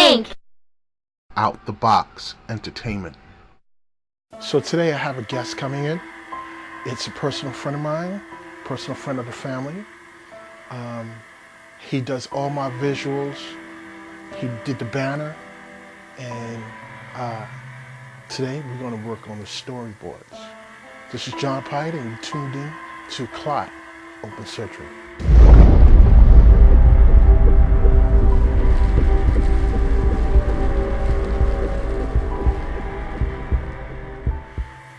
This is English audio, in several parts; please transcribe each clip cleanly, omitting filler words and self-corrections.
Inc. Out the Box Entertainment. So today I have a guest coming in. It's a personal friend of mine, personal friend of the family. He does all my visuals. He did the banner, and today we're going to work on the storyboards. This is John Pyatt, and you tuned in to Clot, Open Surgery.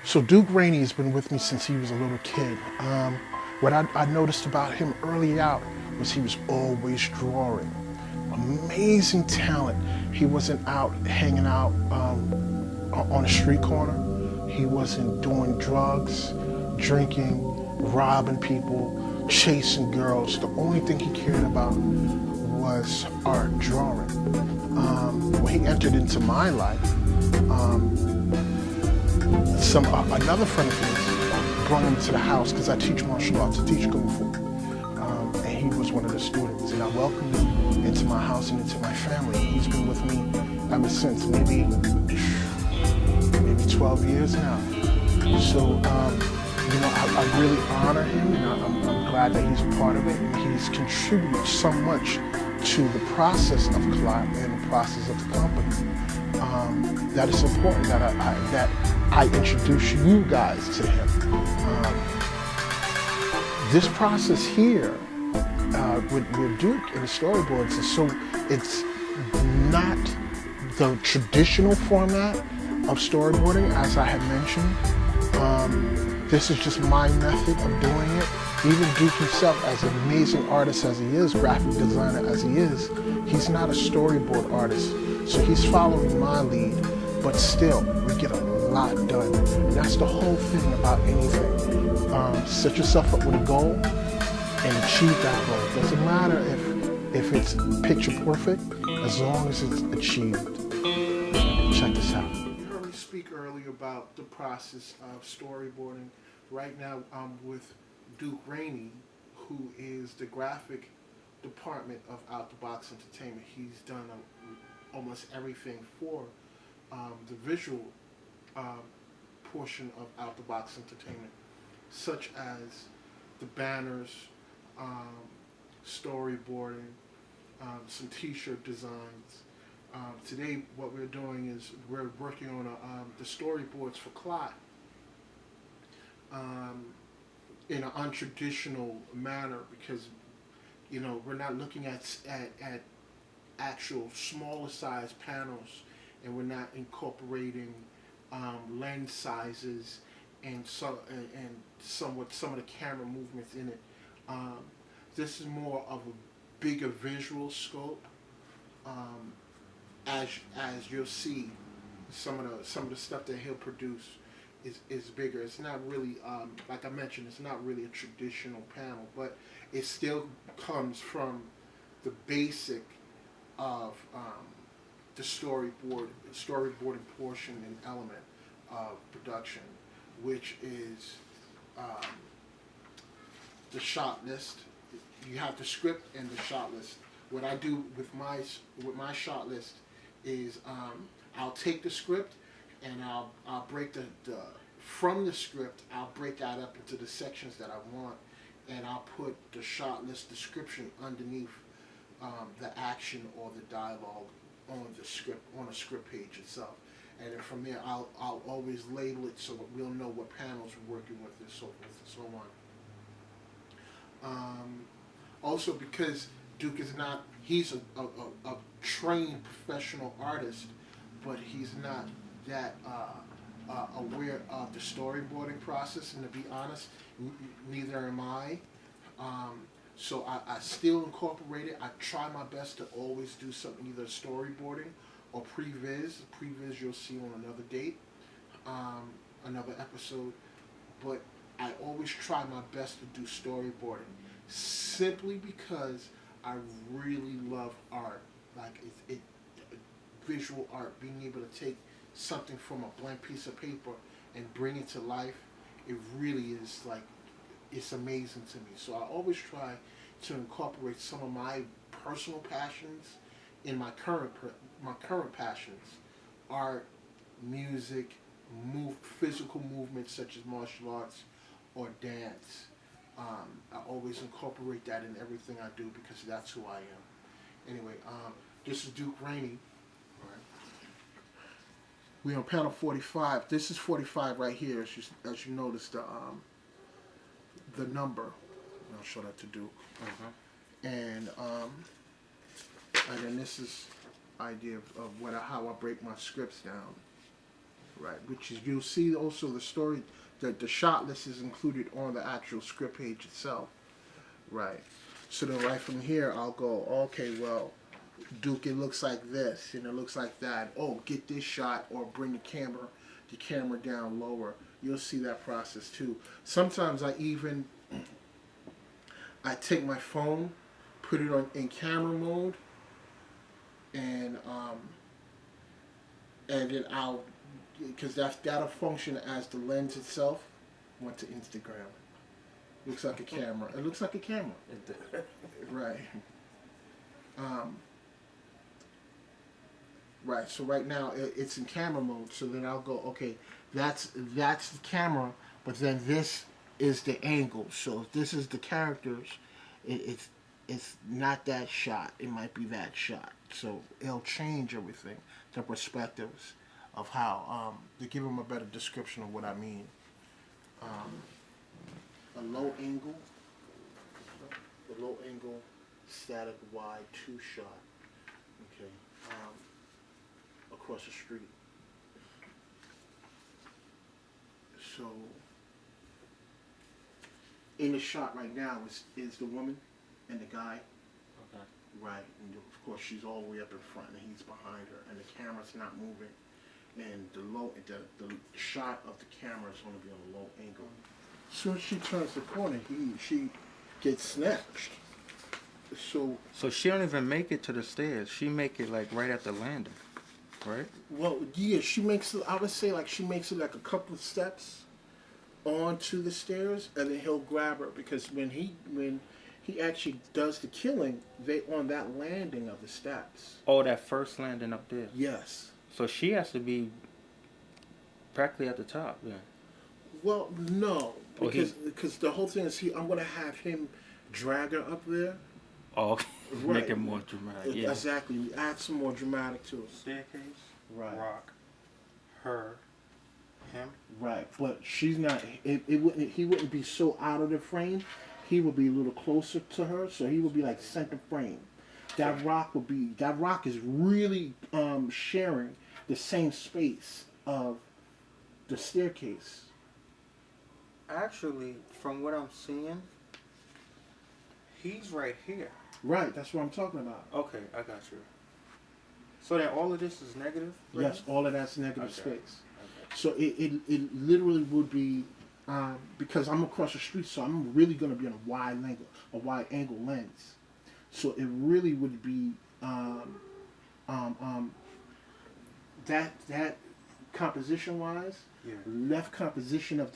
So Duke Rainey has been with me since he was a little kid. What I noticed about him early out was he was always drawing. Amazing talent. He wasn't out hanging out on a street corner. He wasn't doing drugs, drinking, robbing people, chasing girls. The only thing he cared about was art, drawing. When he entered into my life, another friend of his brought him to the house because I teach martial arts, I teach Kung Fu. And he was one of the students, and I welcomed him into my house and into my family. He's been with me ever since, maybe 12 years now. So, I really honor him, and I'm glad that he's part of it, and he's contributed so much to the process of Clot and the process of the company. That it's important that I introduce you guys to him. This process here with Duke and the storyboards it's not the traditional format of storyboarding, as I had mentioned. This is just my method of doing it. Even Duke himself, as an amazing artist as he is, graphic designer as he is, he's not a storyboard artist. So he's following my lead, but still, we get a lot done. And that's the whole thing about anything. Set yourself up with a goal and achieve that goal. It doesn't matter if it's picture perfect, as long as it's achieved. Check this out. You heard me speak earlier about the process of storyboarding. Right now, I'm with Duke Rainey, who is the graphic department of Out the Box Entertainment. He's done almost everything for the visual portion of Out the Box Entertainment, such as the banners, storyboarding, some t-shirt designs. Today what we're doing is we're working on the storyboards for Clot in an untraditional manner, because we're not looking at actual smaller size panels, and we're not incorporating lens sizes and some of the camera movements in it. This is more of a bigger visual scope. As you'll see, some of the stuff that he'll produce is bigger. It's not really, like I mentioned, it's not really a traditional panel, but it still comes from the basic of the storyboarding portion and element of production, which is the shot list. You have the script and the shot list. What I do with my shot list is I'll take the script and I'll break from the script, I'll break that up into the sections that I want, and I'll put the shot list description underneath the action or the dialogue on the script, on a script page itself. And then from there, I'll always label it so that we'll know what panels we're working with, and so forth and so on. Also, because Duke is not, he's a trained professional artist, but he's not that aware of the storyboarding process, and to be honest, neither am I. So I still incorporate it. I try my best to always do something, either storyboarding or previs. Previs you'll see on another date, another episode. But I always try my best to do storyboarding, simply because I really love art. Like visual art, being able to take something from a blank piece of paper and bring it to life. It really is like, it's amazing to me. So I always try to incorporate some of my personal passions in my current passions, art, music, physical movements such as martial arts or dance. I always incorporate that in everything I do because that's who I am. Anyway, this is Duke Rainey. Right. We're on panel 45. This is 45 right here, as you notice the number. I'll show that to Duke. And then this is idea of how I break my scripts down. Right, which is, you'll see also the story that the shot list is included on the actual script page itself. Right. So then right from here I'll go, okay, well, Duke, it looks like this and it looks like that. Oh, get this shot, or bring the camera down lower. You'll see that process too. Sometimes I take my phone, put it in camera mode, and then I'll, because that'll function as the lens itself. Went to Instagram. Looks like a camera. It looks like a camera. Right. Right. So right now it's in camera mode. So then I'll go, okay, that's the camera, but then this is the angle. So if this is the characters, it's not that shot. It might be that shot. So it'll change everything, the perspectives of how to give them a better description of what I mean. A low angle, static wide 2 shot. Okay, across the street. So in the shot right now is the woman and the guy. Okay. Right, and of course she's all the way up in front and he's behind her, and the camera's not moving. And the shot of the camera is going to be on a low angle. As soon as she turns the corner, she gets snatched. So she don't even make it to the stairs. She make it like right at the landing, right? Well, yeah, she makes it. I would say like she makes it like a couple of steps onto the stairs, and then he'll grab her, because when he actually does the killing, they on that landing of the steps. Oh, that first landing up there. Yes. So she has to be practically at the top, then. Well, no, because the whole thing is I'm going to have him drag her up there. Oh, right. Make it more dramatic. Yeah. Exactly. We add some more dramatic to it. Staircase. Right. Rock. Her. Him. Right, but she's not. He wouldn't be so out of the frame. He would be a little closer to her, so he would be like center frame. That rock is really sharing the same space of the staircase. Actually, from what I'm seeing, he's right here. Right, that's what I'm talking about. Okay, I got you. So then all of this is negative? Right? Yes, all of that's negative space. Okay. So it literally would be, because I'm across the street, so I'm really going to be on a wide angle lens. So it really would be that composition wise, yeah. left composition of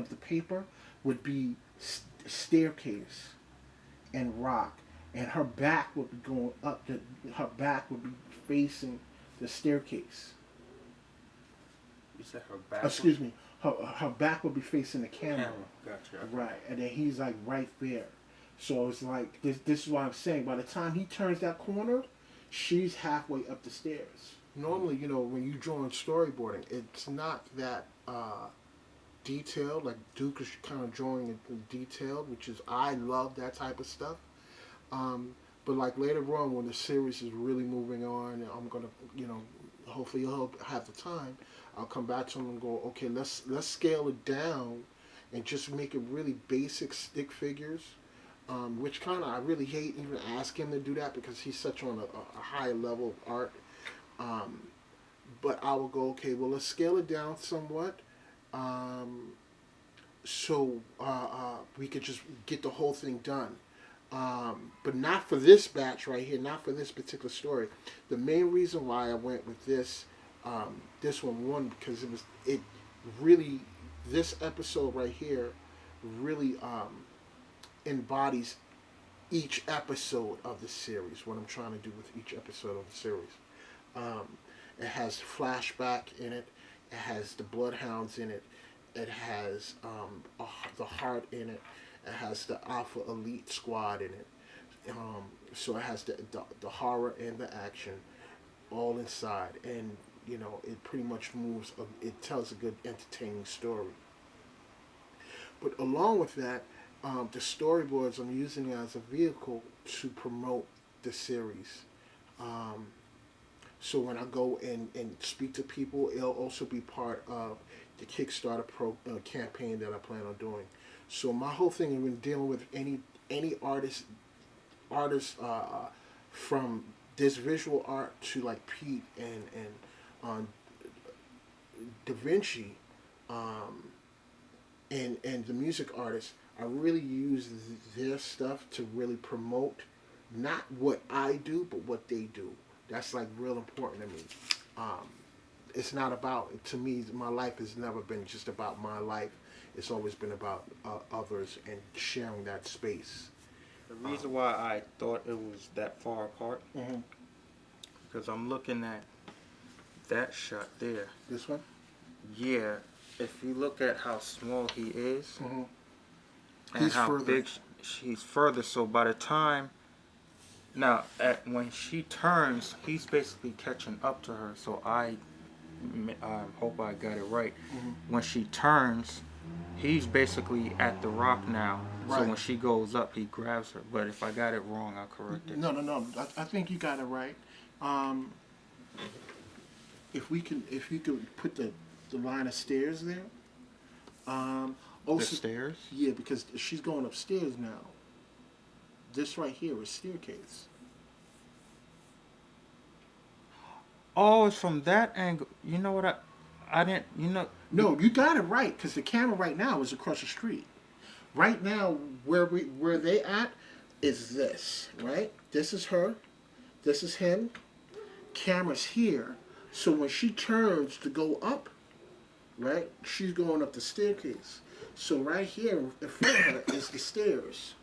the paper would be staircase and rock, and her back would be going up. Her back would be facing the staircase. You said her back. Excuse me. Her back would be facing the camera. Gotcha. Right, and then he's like right there. So it's like this is what I'm saying. By the time he turns that corner, she's halfway up the stairs. Normally, when you draw on storyboarding, it's not that detailed. Like Duke is kind of drawing it detailed, which is, I love that type of stuff. But like later on, when the series is really moving on, and I'm gonna, hopefully he'll have the time, I'll come back to him and go, okay, let's scale it down and just make it really basic stick figures. Which kind of, I really hate even asking him to do that because he's such on a high level of art. But I will go, okay, well, let's scale it down somewhat, so we could just get the whole thing done. But not for this batch right here, not for this particular story. The main reason why I went with this one, because it really, this episode right here really embodies each episode of the series. What I'm trying to do with each episode of the series. Um, it has flashback in it. It has the Bloodhounds in it. It has the Heart in it. It has the Alpha Elite Squad in it. So it has the horror and the action all inside, and you know it pretty much moves. It tells a good, entertaining story. But along with that, the storyboards I'm using as a vehicle to promote the series. Um, so when I go and speak to people, it'll also be part of the Kickstarter campaign that I plan on doing. So my whole thing has been dealing with any artists from this visual art to like Pete and Da Vinci, and the music artists. I really use their stuff to really promote not what I do, but what they do. That's like real important to me. It's not about, to me, my life has never been just about my life. It's always been about others and sharing that space. The reason why I thought it was that far apart, because I'm looking at that shot there. This one? Yeah, if you look at how small he is, and He's how further. big he's further, so by the time, now when she turns, he's basically catching up to her, so I hope I got it right. When she turns, he's basically at the rock now. Right. So when she goes up, he grabs her. But if I got it wrong, I'll correct it. No. I think you got it right. If you could put the line of stairs there. The stairs? Yeah, because she's going upstairs now. This right here is staircase. Oh, it's from that angle. You know what? I didn't. You know. No, you got it right because the camera right now is across the street. Right now, where they at is this, right? This is her. This is him. Camera's here. So when she turns to go up, right, she's going up the staircase. So right here in front of her is the stairs.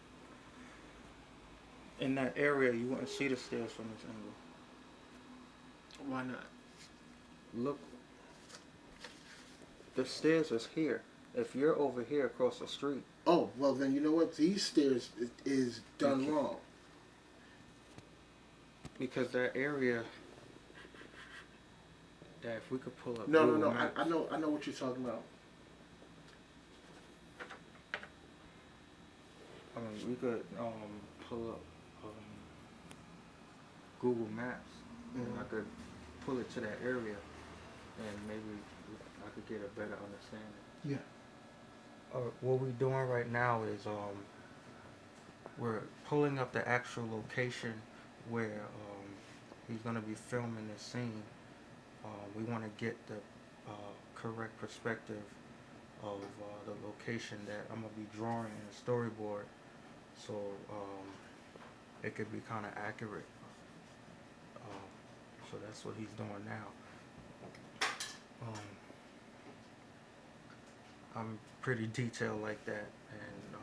In that area, you wouldn't see the stairs from this angle. Why not? Look. The stairs is here. If you're over here across the street. Oh, well then you know what? These stairs is done wrong. Because that area, that if we could pull up. No. Maps, I know what you're talking about. I mean, we could pull up Google Maps, and I could pull it to that area, and maybe I could get a better understanding. Yeah. What we're doing right now is we're pulling up the actual location where he's going to be filming this scene. We want to get the correct perspective of the location that I'm going to be drawing in the storyboard, so it could be kind of accurate. So that's what he's doing now. I'm pretty detailed like that, and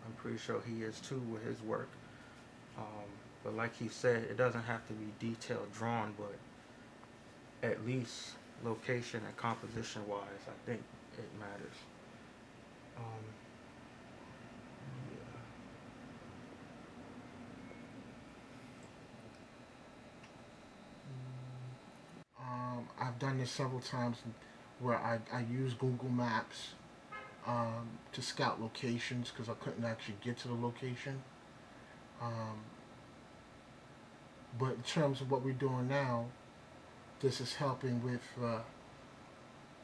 I'm pretty sure he is too with his work. But like he said, it doesn't have to be detailed drawn, but at least location and composition wise, I think it matters. I've done this several times where I use Google Maps to scout locations because I couldn't actually get to the location. But in terms of what we're doing now, this is helping with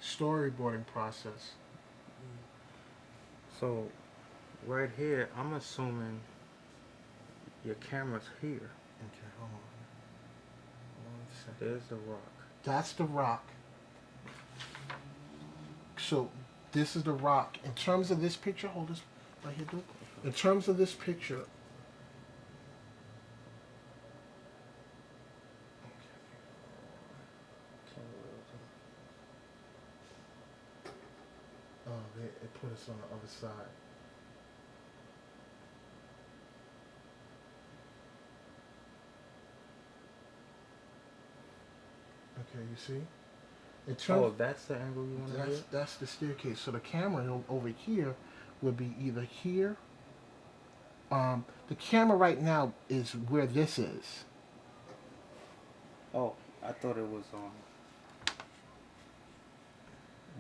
storyboarding process. So right here, I'm assuming your camera's here. Okay, hold on. There's the rock. That's the rock. So this is the rock. In terms of this picture, hold this right here, dude. In terms of this picture, oh, it put us on the other side. Okay, you see? In Oh, terms, that's the angle you want to do? that's the staircase. So the camera over here would be either here. The camera right now is where this is. Oh, I thought it was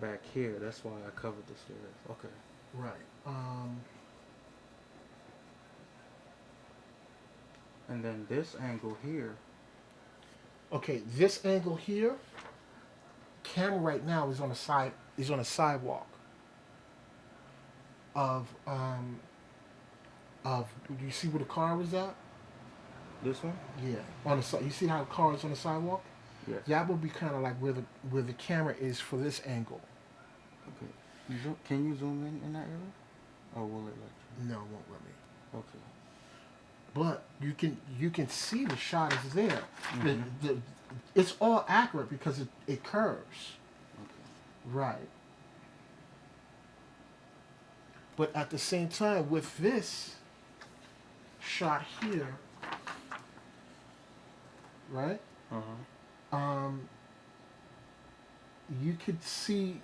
back here. That's why I covered the stairs. Okay. Right. And then this angle here. Okay, this angle here, camera right now is on a side on a sidewalk of do you see where the car was at? This one? Yeah. On the side, you see how the car is on the sidewalk? Yes. That would be kind of like where the camera is for this angle. Okay. Can you zoom in that area? Or will it let you? No, it won't let me. Okay. But you can see the shot is there. Mm-hmm. It's all accurate because it curves. Okay. Right. But at the same time, with this shot here, right? Uh-huh. You could see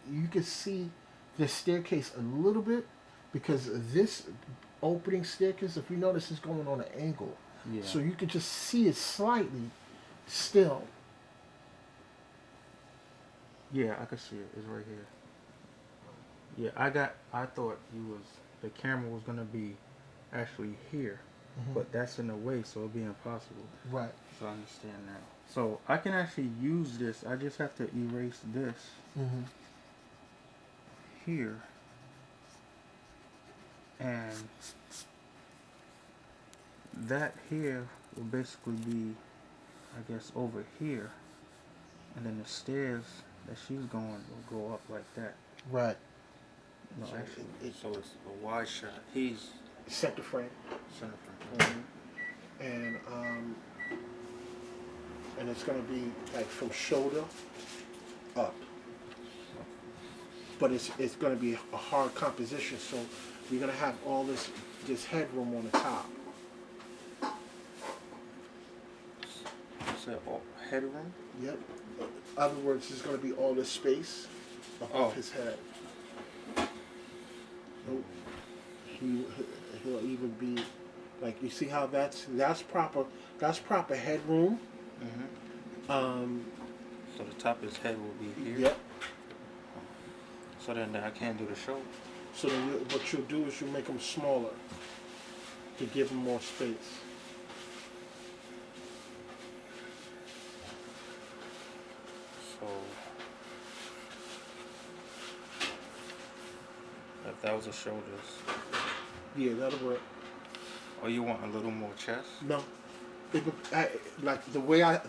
the staircase a little bit because this opening staircase, if you notice, is going on an angle. Yeah. So you could just see it slightly still. Yeah, I can see it. It's right here. Yeah, I thought the camera was gonna be actually here, but that's in the way, so it'd be impossible. Right. So I understand now. So I can actually use this. I just have to erase this here, and that here will basically be, I guess, over here, and then the stairs that she's going will go up like that. Right. No, So actually, so it's a wide shot. He's center frame. center frame. And it's going to be like from shoulder up. But it's going to be a hard composition, so you're going to have all this headroom on the top. So headroom. Yep. In other words, there's going to be all this space above his head. He'll even be like, you see how that's proper headroom. So the top of his head will be here. Yep. So then I can't do the shoulder. So then what you'll do is you'll make them smaller to give them more space. So if that was the shoulders. Yeah, that'll work. Or you want a little more chest? No, like the way I'm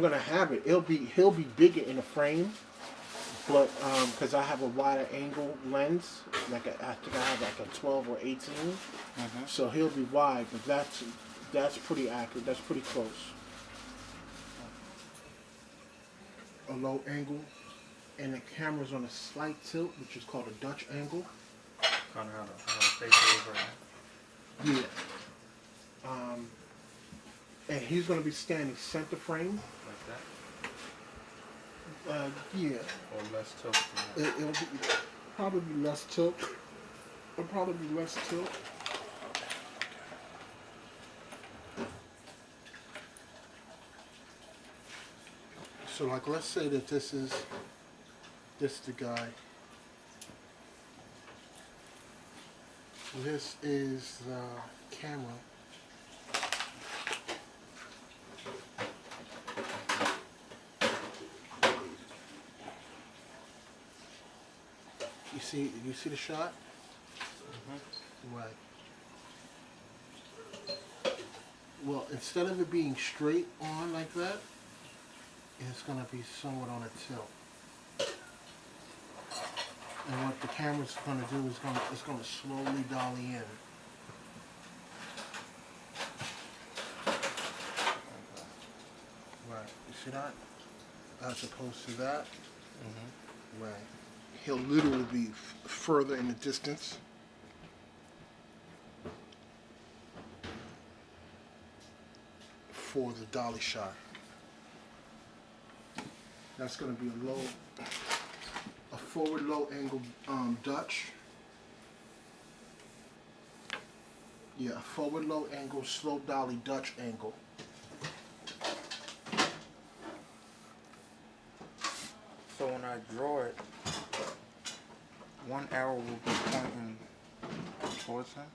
gonna have it, he'll be bigger in the frame, but because I have a wider angle lens, like I think I have like a 12 or 18, so he'll be wide, but that's pretty accurate. That's pretty close. A low angle, and the camera's on a slight tilt, which is called a Dutch angle. Kind of how to face it over now. Yeah. And he's going to be standing center frame. Like that? Yeah. Or less tilt than that? It'll be probably less tilt. It'll probably be less tilt. So like, let's say that this is the guy. This is the camera. You see the shot? Right. Well, instead of it being straight on like that, it's going to be somewhat on a tilt. And what the camera's going to do is it's going to slowly dolly in. Right. You see that? As opposed to that. Right. He'll literally be further in the distance. For the dolly shot. That's going to be a forward low angle Dutch. Yeah, forward low angle, slow dolly Dutch angle. So when I draw it, one arrow will be pointing towards him?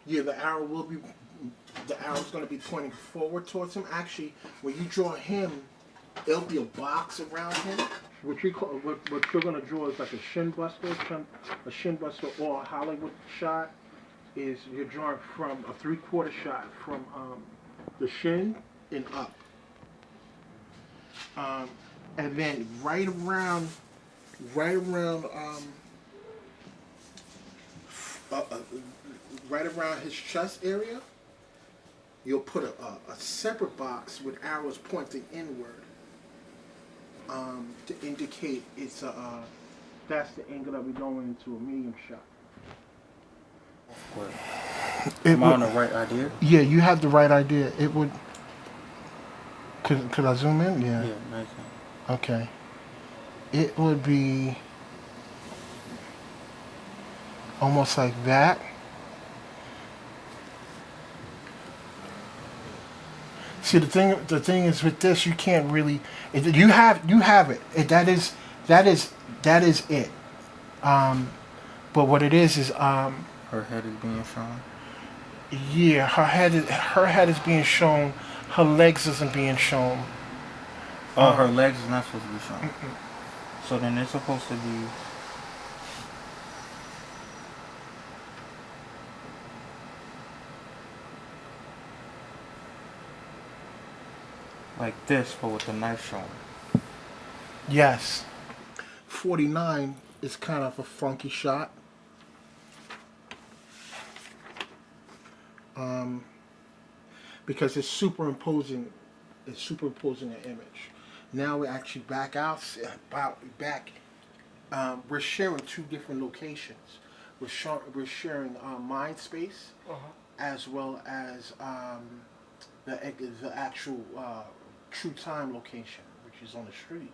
Yeah, the arrow's going to be pointing forward towards him. Actually, when you draw him, there'll be a box around him. What you're going to draw is like a shin buster, or a Hollywood shot. Is you're drawing from a 3/4 shot from the shin and up, and then right around right around his chest area, you'll put a separate box with arrows pointing inward, to indicate it's that's the angle that we're going into a medium shot. Am I on the right idea? Yeah, you have the right idea. It would. Could I zoom in? Yeah. Yeah, nice. Okay. It would be almost like that. See, the thing is with this, you can't really. You have it. That is it. But what it is her head is being shown. Yeah, her head is being shown. Her legs isn't being shown. Oh, her legs is not supposed to be shown. So then it's supposed to be like this, but with the knife showing. Yes. 49 is kind of a funky shot. Because it's superimposing an image. Now we're actually back. We're sharing two different locations. We're sharing mind space, as well as the actual true time location, which is on the street.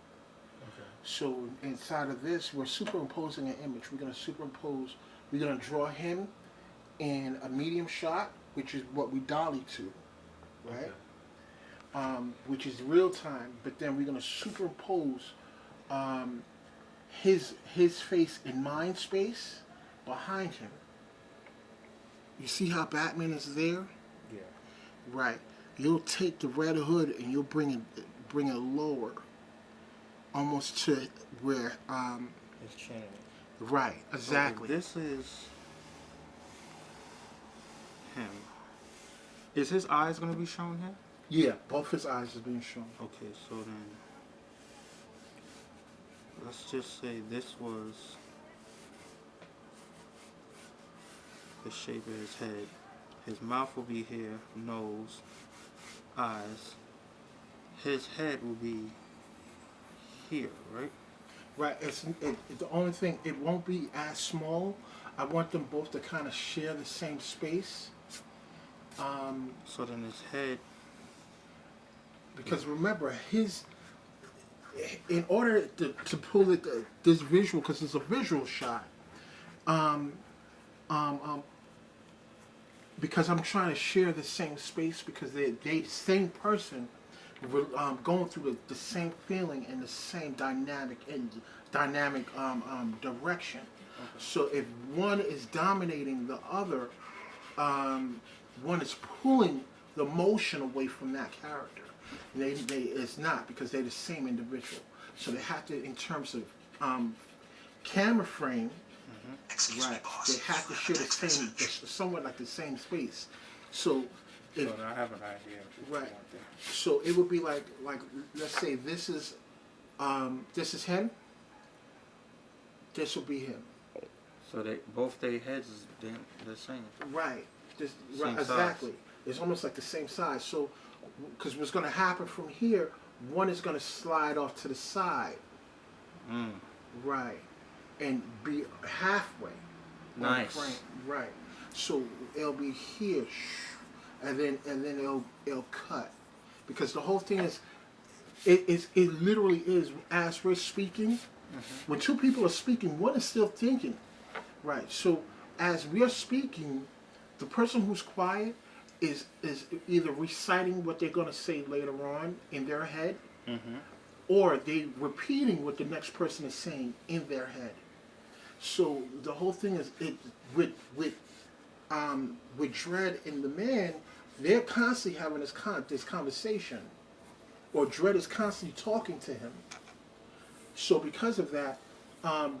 Okay. So inside of this, we're superimposing an image. We're going to draw him in a medium shot, which is what we dolly to, right? Okay. Which is real time, but then we're going to superimpose his face in mind space behind him. You see how Batman is there? Yeah. Right. You'll take the Red Hood and you'll bring it lower, almost to where his chin. Right. Exactly. So this is him. Is his eyes going to be shown here? Yeah, both his eyes are being shown. Okay, so then let's just say this was the shape of his head. His mouth will be here, nose, eyes. His head will be here, right? Right. The only thing, it won't be as small. I want them both to kind of share the same space. So then his head. Because remember, in order to pull this visual, because it's a visual shot, because I'm trying to share the same space, because they same person, going through the same feeling and the same dynamic direction. Okay. So if one is dominating the other, one is pulling the motion away from that character. And it's not, because they're the same individual. So they have to, in terms of camera frame, right? They have to share the same, somewhat like the same space. So I have an idea. Right. So it would be like let's say this is him. This will be him. So both their heads is the same. Right. Right. Exactly. It's almost like the same size. So, because what's going to happen from here, one is going to slide off to the side. Right. And be halfway. Nice. Right. So it'll be here, and then it'll cut, because the whole thing is, It literally is. As we're speaking, when two people are speaking, one is still thinking. Right. So as we are speaking, the person who's quiet is either reciting what they're going to say later on in their head, or they repeating what the next person is saying in their head. So the whole thing is with Dread and the man, they're constantly having this conversation, or Dread is constantly talking to him. So because of that,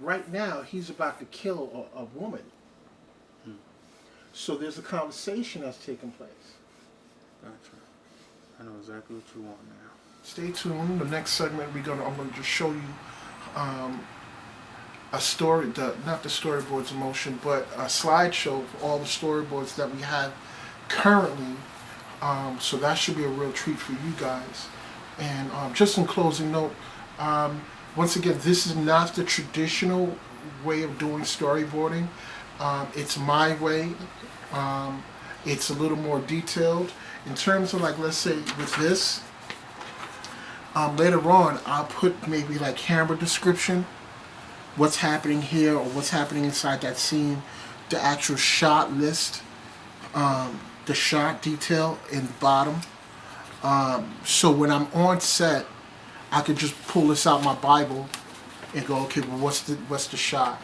right now he's about to kill a woman. So there's a conversation that's taking place. Gotcha. I know exactly what you want now. Stay tuned. The next segment I'm gonna just show you a story, not the storyboards in motion, but a slideshow of all the storyboards that we have currently. So that should be a real treat for you guys. And just in closing note, once again, this is not the traditional way of doing storyboarding. It's my way. It's a little more detailed. In terms of, like, let's say with this, later on, I'll put maybe like camera description, what's happening here or what's happening inside that scene, the actual shot list, the shot detail in the bottom. So when I'm on set, I could just pull this out my Bible and go, okay, well, what's the shot?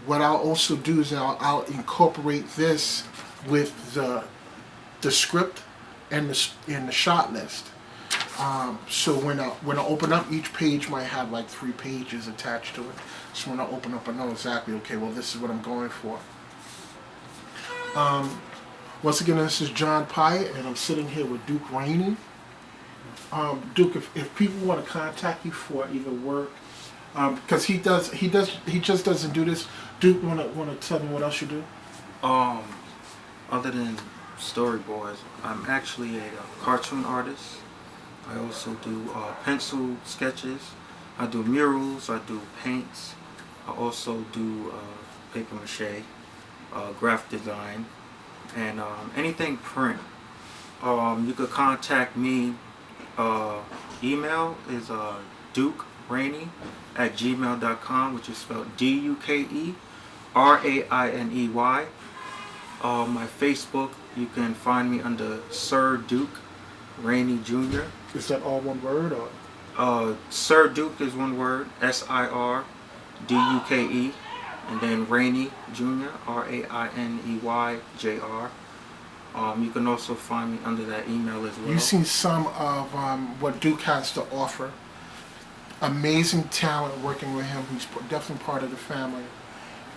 What I'll also do is I'll incorporate this with the script and the shot list. So when I open up, each page might have like 3 pages attached to it. So when I open up, I know exactly, okay, well, this is what I'm going for. Once again, this is John Pyatt, and I'm sitting here with Duke Rainey. Duke, if people want to contact you for either work, because he just doesn't do this. Duke, want to tell me what else you do? Other than storyboards, I'm actually a cartoon artist. I also do pencil sketches. I do murals. I do paints. I also do paper mache, graphic design, and anything print. You could contact me. Email is dukerainey@gmail.com, which is spelled DUKERAINEY. My Facebook, you can find me under Sir Duke Rainey Jr. Is that all one word, or? Sir Duke is one word, SIRDUKE, and then Rainey Jr., RAINEYJR. You can also find me under that email as well. You've seen some of what Duke has to offer. Amazing talent working with him. He's definitely part of the family.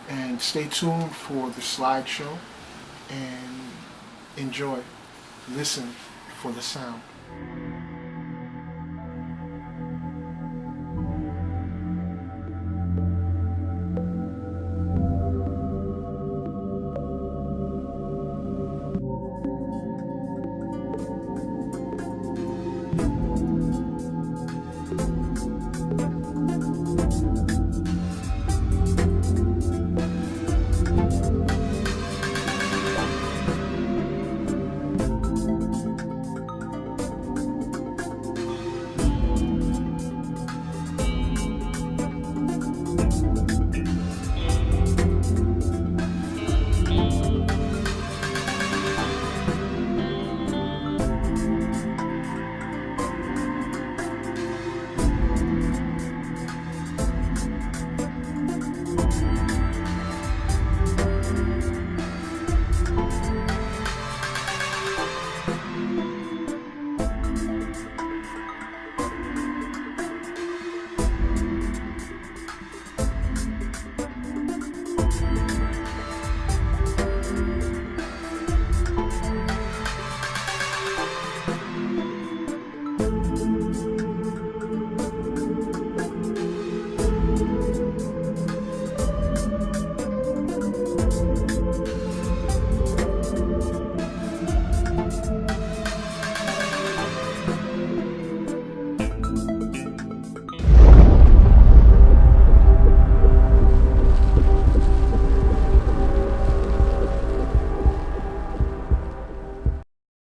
And stay tuned for the slideshow and enjoy. Listen for the sound.